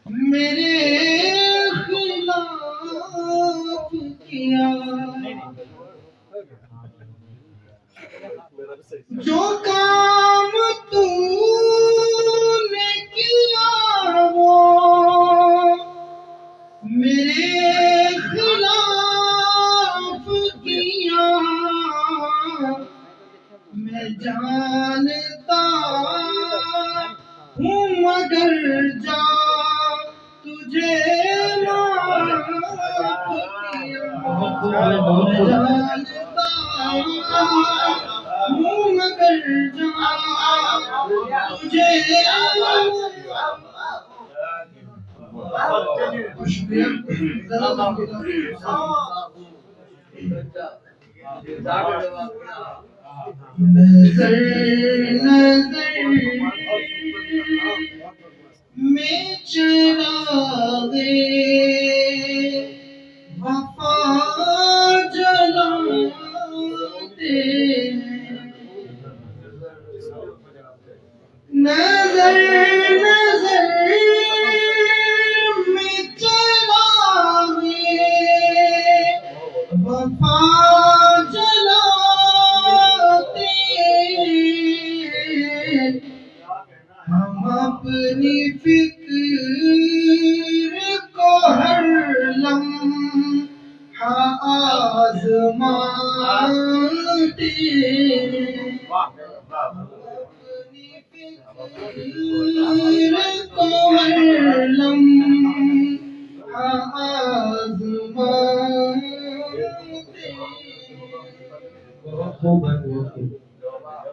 میرے خلاف کیا، جو کام تو نے کیا وہ میرے خلاف کیا، میں جانتا ہوں مگر جا تجھے معاف کیا، میں جانتا ہوں مگر جا تجھے شکریہ۔ نظر نظر میں چراغے وفا جلاتے ہیں، نظر نظر میں چراغے وفا جلاتے ہیں، ہم اپنی فکر کو ہر لمحہ آزماتے ہیں، اپنی فکر کو ہر لمحہ آزماتے ہیں،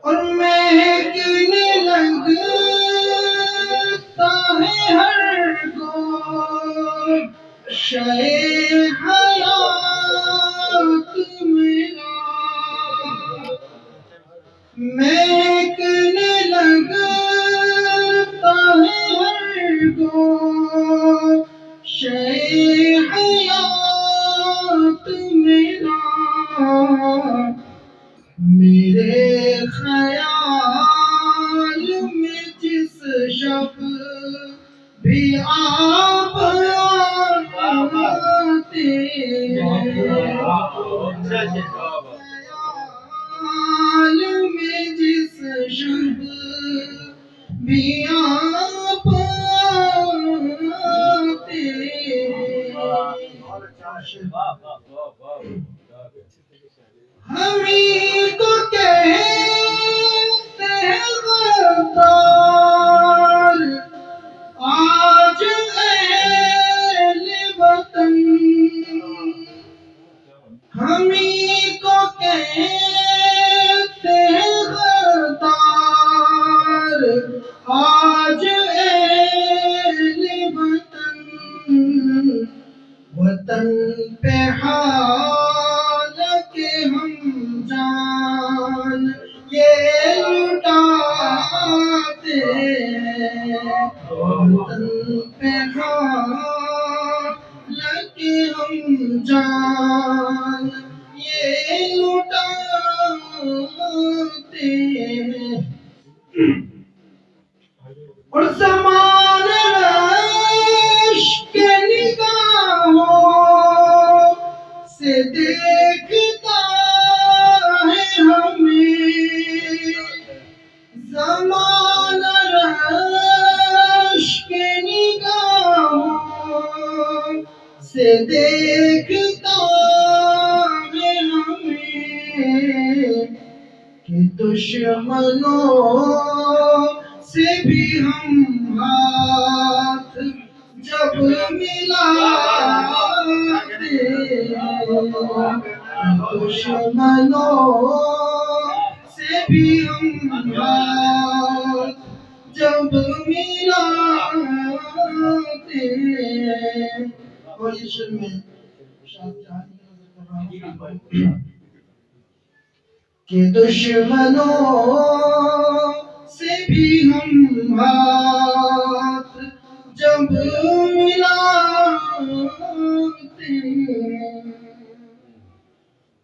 اور مہکنے لگتا ہے ہر گوشہ حیات میرا، مہکنے لگتا ہے ہر گوشہ حیات میرا، میرے خیال میں جس شب بھی آپ آتے ہیں، خیال میں جس شب بھی آپ آتے ہیں، ہمیں کو کہتے ہیں غدار آج اہل وطن، ہمیں کو کہتے ہیں غدار آج اہل وطن، وطن پہ حالانکہ ہم جان یہ لٹاتے ہیں، وطن پہ حالانکہ ہم جان یہ لٹاتے ہیں، اور زمانہ رش کے نگاہوں سے دیکھتا ہے ہمیں، زمانہ رش کے نگاہوں سے دیکھتا ہے ہمیں، کہ دشمنوں سے بھی ہم ہاتھ جب ملاتے ہیں، دشمنوں سے بھی ہم ہاتھ جب ملاتے ہیں، اور یہ شعر میں شاید جہانی نظر کر رہا ہوں کہ دشمنوں سے بھی ہم ہاتھ جب ملاتے ہیں،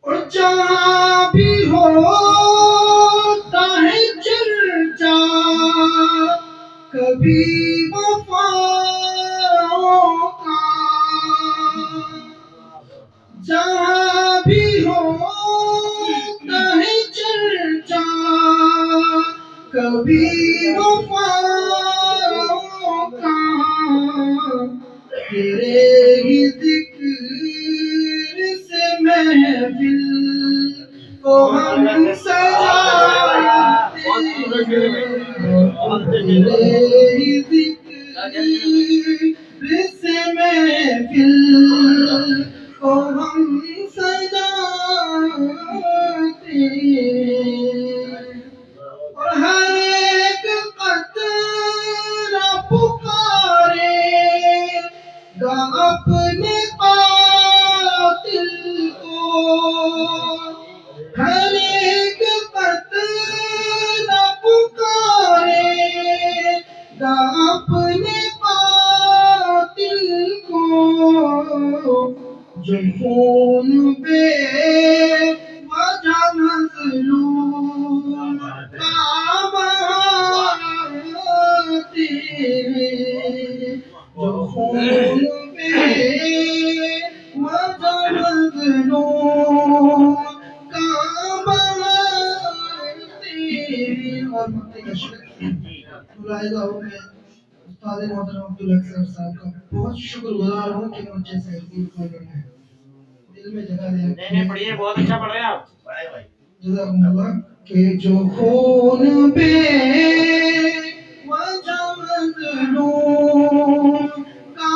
اور جہاں بھی ہوتا ہے چرچا کبھی وفا کبھی وفاؤں کا تیرے ہی ذکر سے محفل کو ہم سجاتے تیرے ہی ذکر سے محفل کو ہم سجاتے اور ہر ایک قطرہ پکارے گا اپنے قاتل کو ہر ایک قطرہ پکارے گا اپنے قاتل کو جو خون بے وجہ مظلوم کا بہاتے جو خون بے وجہ مظلوم کا بہاتے اور مکتے کا شکر ملاحظہ ہو میں استاد محترم عبدالحق صاحب کا بہت شکر گزار ہوں کہ مجھے سے تحقیق کر رہے ہیں دل میں جگہ دے نہیں پڑھیے بہت اچھا پڑھ رہے ہیں آپ جزاکم اللہ کہ جو خون بے وجہ مظلوم کا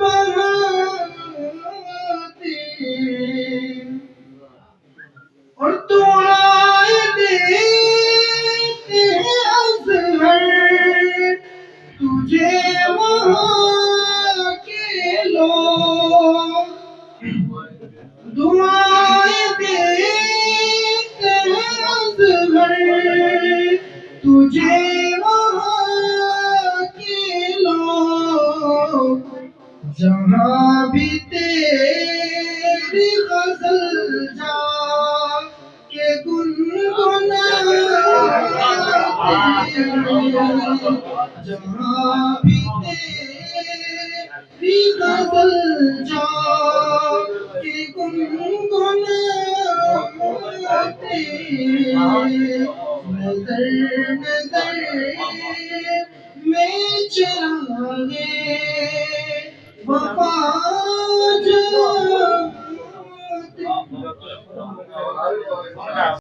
بہاتے اور دعائیں دیتے ہیں ازہر تجھے وہاں کے لوگ دعائیں دیتے ہیں ازہر تجھے وہاں کے لوگ جہاں بھی تیری غزل جا کے گنگناتے جہاں بھی تیری غزل جا کے گنگناتے نظر نظر میں چراغے وفا جلاتے